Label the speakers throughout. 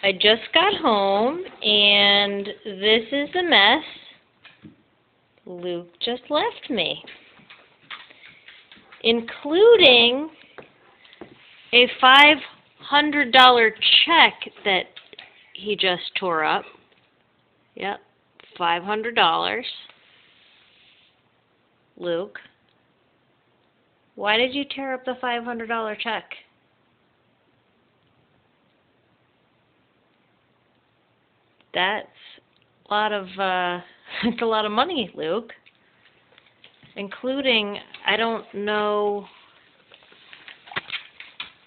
Speaker 1: I just got home, and this is the mess Luke just left me, including a $500 check that he just tore up. Yep, $500. Luke, why did you tear up the $500 check? That's a lot of that's a lot of money, Luke. Including, I don't know.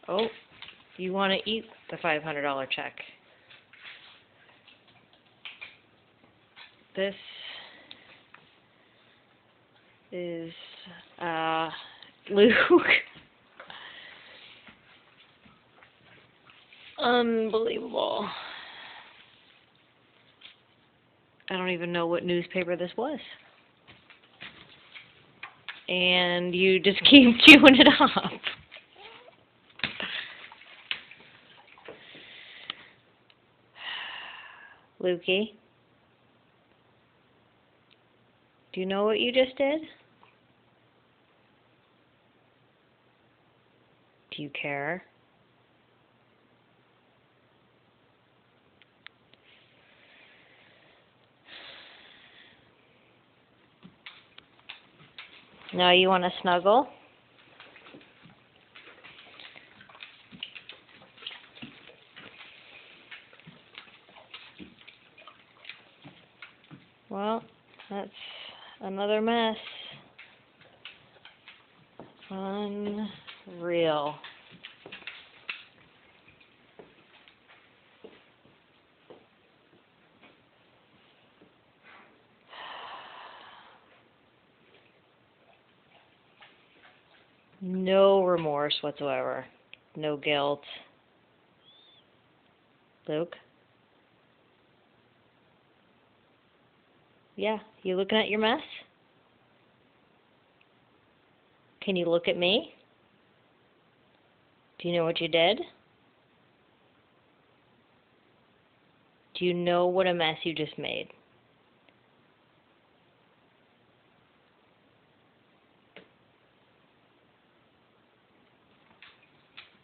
Speaker 1: Oh, you want to eat the $500 check? This is Luke. Unbelievable. I don't even know what newspaper this was. And you just keep chewing it up. Lukey, do you know what you just did? Do you care? Now you want to snuggle? Well, that's another mess. Unreal. No remorse whatsoever. No guilt. Luke? Yeah, you looking at your mess? Can you look at me? Do you know what you did? Do you know what a mess you just made?